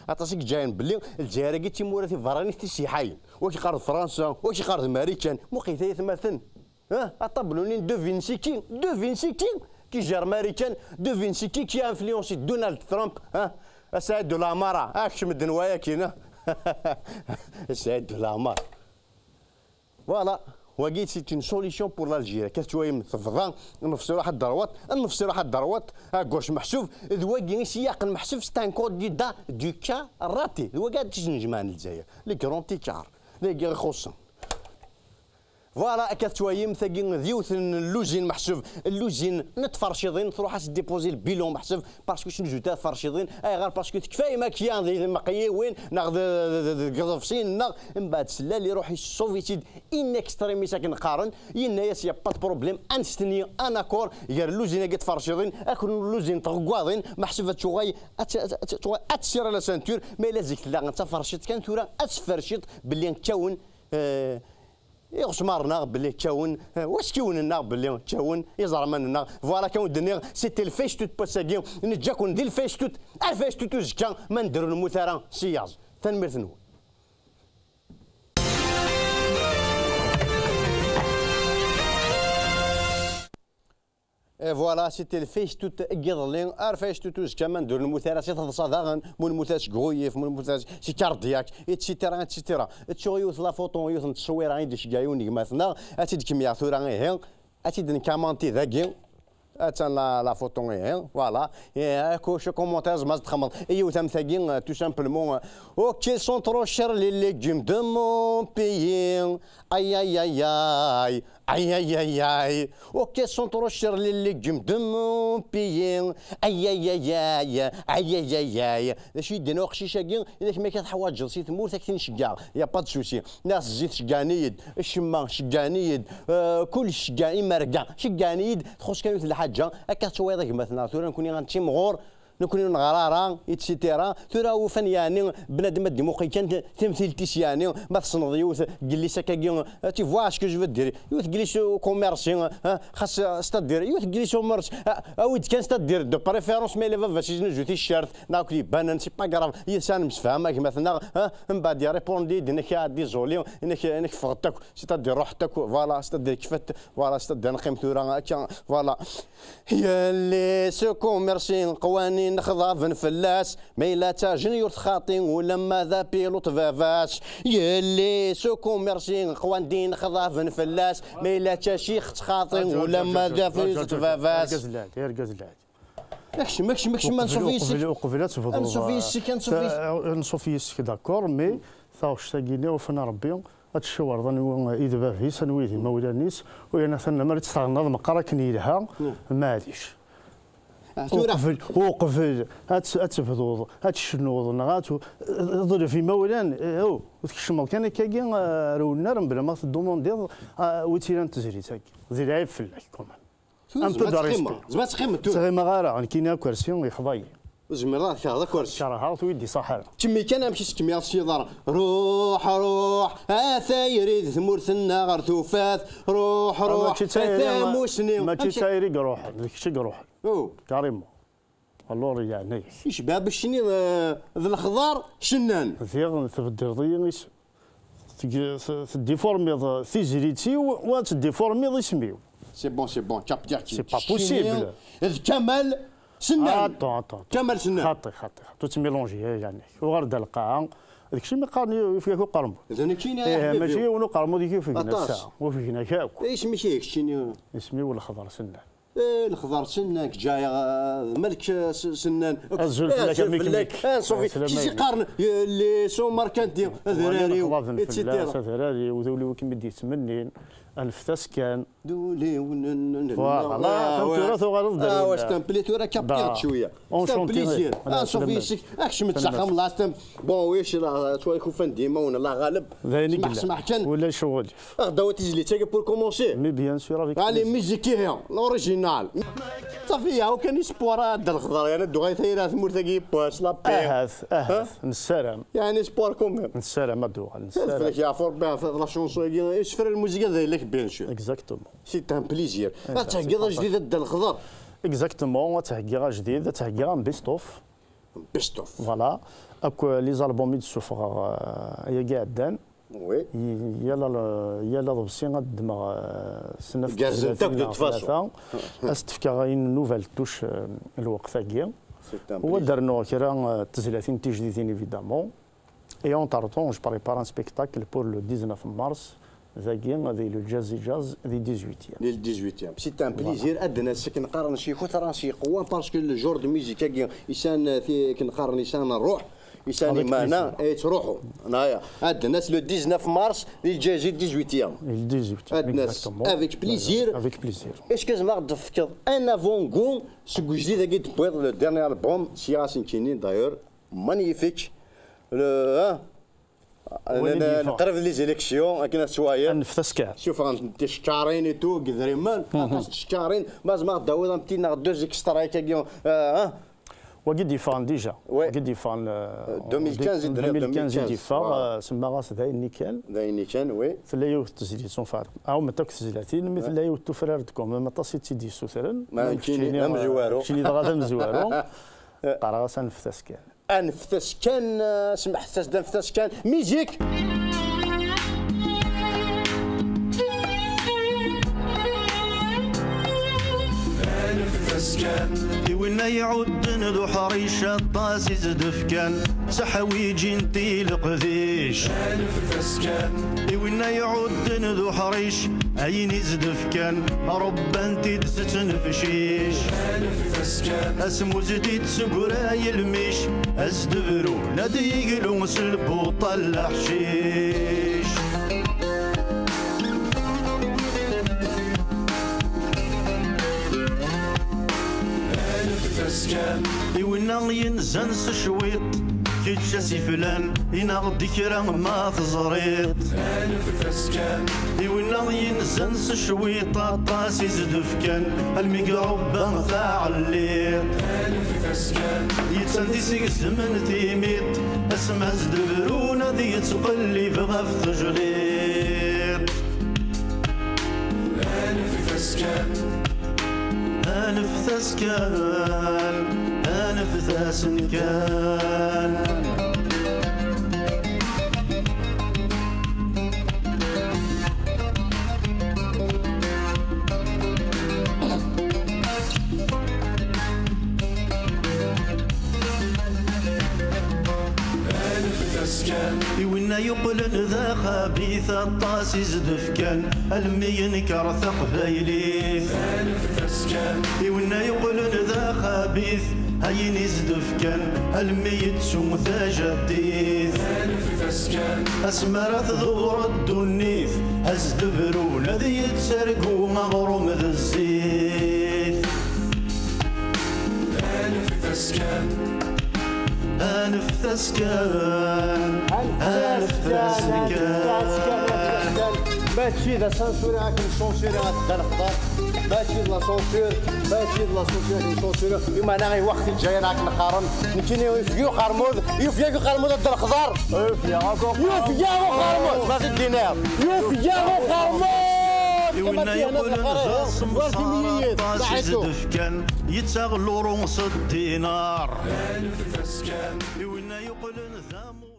عطاسيك جايين بلي الجزائر كي تيمورا في فراني تيسيحاين واش قارد فرنسا واش قارد امريكان موقيتي مثلا اطبلوني دو فينسيكين كي جا امريكان دو فينسيكي كي انفلونسي دونالد ترامب سعيد الاماره اكشم الدنوايا كينا سعيد الاماره فوالا وقيت سيت اون سوليسيون بور لالجيري كتشوي مفضان نفسروا واحد الدروات كوش محسوب ذواقي سياق المحسوب ستان كود دي دا دو كا راتي ذواقي تجنجمان الجزائر لي كرون تيكار لي خصم فوالا كتشوي مثاقي ذيوث اللوزين محسوب اللوزين نتفرشيضين تروح ديبوزي البيلون محسوب باسكو شنو جوتا فرشيضين اي غير باسكو كفايه ماكيان ذي مقيي وين ناخذ قضفسين ناخذ من بعد سلال يروح السوفيتيد ان اكستريميس كنقارن ينايا يا با بروبليم انستني انا كور غير اللوزين قد فرشيضين اكون اللوزين تغواضين محسوبه تشوغي اتسير على سانتور ما لازك لا تفرشيط كان تورا اتفرشيط باللي نكون يغشمارنا بلي تشاون واش كيون لنا بلي تشاون يزرمان لنا فوالا كون دنيا سيتي الفيش توت باساكي نجا كون دي الفيش توت الفيش توت زكا ما نديرو المثارة سياز تنمير ثنو فوالا سيتي الفيش توت كيضلين الفيش توت زكا ما نديرو المثارة سي تصادغن مون المثاش كغويف مون المثاش سي كاردياك اتسيتيرا تشوغي يوث لا فوطون يوث نتصوير عندي شكايوني مثلا اتيد كمية ثورا غير اتيد نكامونتي ذاكي اتان لا فوطون غير فوالا كوش كومونتاج ما تخمض ايو ثم ثاقين تو سامبلمون اوكي سون ترو شير لي ليغيوم دو مون بيي اي اي اي اي اي اي اي اي اوكي سون ترو شير لي ليغيوم دو مون بيي اي اي اي اي اي اي اي اي اش يدينا قشيشاكي اذا ما كتحواج جلسي تمور تاكتين شكاع يا با دو سوسي ناس الزيت شكانيد الشما شكانيد كل شكاني مرقع شكانيد تخش كانوا الحاجه هكا تشوي ذاك مثلا ثورا نكون غنتي مغور نكون نغرارا ايتسيتيرا ثورا وفن يعني بنادم ديموقراطي كان تمثيل تيس يعني ما تصنض يوث جليس هكاكي تي فوا اسكو جو دير يوث جليس كوميرسي خاص ستادير يوث جليس كوميرس اويد كان ستادير دو بريفيرونس مي لي فاش نجو تي الشارت ناكلي بانان سي با كراف يسان مسفهم مثلا من بعد ريبوندي دينك ديزولي انك فغتك ستادير روحتك فوالا ستادير كيفات فوالا ستادير نقيم ثورا هكا فوالا هي اللي سو كوميرسي قوانين نخضافن فلاس ميلا تا جنيور خاطين ولما ذا بيلوت فافاس يلي سو كوميرسي قوانين نخضافن فلاس ميلا تا شيخ خاطين ولما ذا بيلوت فافاس ماكش ما نصوفيسك نصوفيسك نصوفيسك داكور مي ثاوش تاكيني وفنا ربي هادشوار ظني اذا بافي سنويدي مولانيس ويانا ثنا مريت تستغنى مقرا كني لها ما عاديش وقفل هاتفضوض هاتشنوض نغاتو ضل في مولان او وتكشمل كان كاكي رونا بلا ما دوموندي ويتيران تزري تاكي زيد عيب فلاك كومان ان بو دو ريسبي زعما تخيم تخيم غير كاين كرسي يحضاي زمرات هذا كرسي شرها ويدي صحراء تمي كان امشي سكمي الشيضار روح اثايري ثمورثنا غير توفات روح ثاموسني ما تسايري روح داك الشيء روح كاريمون الور يعني ايش باب الشني ذا الخضار شنان ثيغ تبدل ضيغيس تديفورمي ثيزريتي وتديفورمي اسميو سي بون كابتيرتي سي با بوسيبل كمال سنان كمال سنان خاطي تميلونجي يعني وغرد القاعه هذاك الشيء ما قارني فيك قرمو اذا كاين ماشي ونو قرمو ديك فينا الساعه وفينا كاكو ايش ماشي هيك الشيء اسمي ولا خضر سنان الخضار سنانك جايه ملك سنان الزلفلك صوفي شي قارن لي سو ماركانتي ذراري اتسيتيرا ذراري وذولي كيما دي تمنين الفتاس كان دولي فوالا فهمتو غلط واش تمبليتو راه كابيرت شويه بليزير صوفي اكشم تسخم لاستم بون ويش راه شويه كوفان ديما ولا الله غالب اسمح كان ولا شغل غدا تجلي تاكي بور كومونسي مي بيان سور افيك علي ميوزيكي هي الاوريجينال صافي هاو كان سبور هذا الخضر يعني دو غيثيرات مورتاكي باس لابي نسالم يعني سبور كوم نسالم ادو نسالم يا فور لا شونسون ايش فرق الموسيقى ذيك بيان سور اكزاكتومون سي ان بليزير تهكيغا جديده د الخضر اكزاكتومون تهكيغا جديد تهكيغا بيستوف فوالا اكو لي زالبوم يتسوفغ هي كاع دان وي يلا ضبسي غدمغ سنه كازنتك دو تفاسون استفكا غاين نوفال توش الوقت كاع هو دارنا كرا تسلاتين تجديدين ايفيدامون اي اون طارطون جو بريبار ان سبيكتاكل بور لو 19 مارس ذاكين هذه لو جاز دي 18 لل 18 سي ان بليزير ادنا سكن نقارن شي خوت راسي قوان باسكو لو جور دو ميوزيك كي يسان في كنقارن يسان الروح يسان معنا تروحوا هنايا هاد الناس لو 19 مارس للجاز 18 هاد الناس افيك بليزير اش كازما غتفكر ان افون كون سو جديد كي تبويض لو ديرني البوم سياسين كينين دايور مانيفيك نقرب لي زيليكسيون كاين سوايا نفس كاع شوف انت شكارين اي تو كذريمان شكارين مازما داوود امتينا دوز اكسترايك وقد يفان ديجا وقد يفان 2015 ديفا سما غاس داين نيكان وي فلا تسجيل سون فار او متى تسجيلاتين مثل لا توفرارتكم ما تصيتي دي سوثرن ما كاينين مزوارو كاينين غادا مزوارو قراصه نفس كاع انفتس كان سمح حساس نفتس كان ميوزيك كان وين يعود ذو حريشه الطاس يزدف كان سحويجي انتي القذيش الف كان وين يعود ذو حريش عين يزدف كان رب انتي تستنفشيش الف كان اسمو زديد سقراي الميش ازدبرو نادي يقلو سلبو طلع حشيش كان وين ينزنس شويط كيتشاسي فلان ينغ ديكرا ما تزريط ألف فسكان وينا ينزنس شويطة طاسي زدفكان الميكروبان ثاع الليل ألف فسكان يتسندي سيك الزمن تيميت اسمها زدبرونا ذي يتقلب غف تجليط ألف فسكان ألف ثسكان ألف ثاسنكان وينا يقلن ذا خبيث الطاسي زدفكان المين كرث قبايليث ألف فسكان وينا يقلن ذا خبيث هين يزدفكان الميت سمثا جديث ألف فسكان أسمرت ظهور الدنيث أزدبرون ذي يتسرقوا مغروم ذا الزيت ألف فسكان ألف ثسكان ألف ثسكان ماشي ذا سانسوري راك نسونسوري غتدار الخضر ماشي لا سونسور ماشي لا سونسور نسونسوري يما انا غير وقت الجاي راك نقارن نكيني يفيو قرمود يفيا قرمود الدار الخضر يفيا قرمود ما تدينا يفيا قرمود وينا يقول نغاص مصارى طاسي زدفكان يتغلو رمص الدينار ألف فسكان وينا يقول نذامو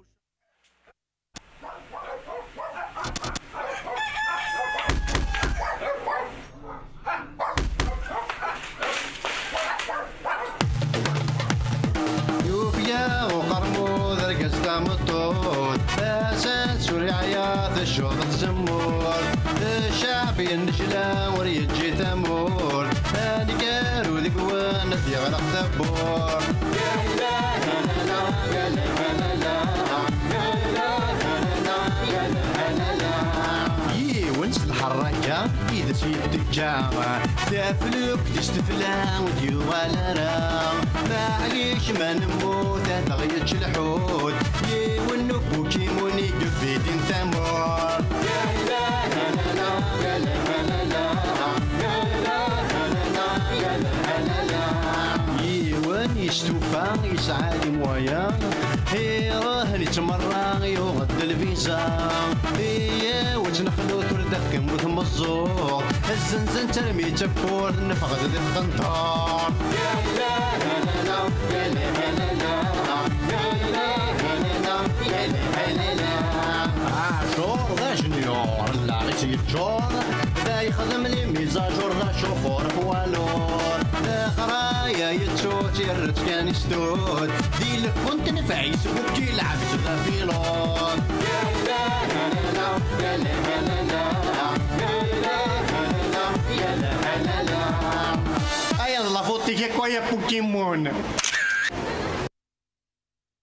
يوفيا وقرمود رقص دامطود فاسد سوري عياط الشوط تزمور الشعب ينشلا وريجي ثمور هاني كارو ذيك وانا يغرق ثبور يا إله لا لا يا لا لا لا يا إله لا لا لا لا ونس الحركة إذا سيد الجامع تفلوك تستفلا وديو ولا را معليش ما نموت تغيرش الحوت ونبو كيموني قفيدين ثمور يا إله لا لا يا لا لا لا يا إله لا لا يا لا لا يوان يستوفى يسعى مويا راه نتمرى يغد الفيزا وتنخلو تردك مثل الزور الزنزن ترمي تفور نفغد ذي القنطار يا إله لا لا يا لا لا لا يا إله لا لا يا لا لا عاشور ذا جنيور لا غيتي الجور ذا يخدم لي ميزاجور ذا شوفور بوالور ذا قرايا يتسوت يرت كان يستود ذي لك كنت نفع يسبوك يلعب ذا فيلون يا إله لا لا يا لا لا لا يا إله لا لا يا لا لا لا أيا لا فوتي كويا بوكيمون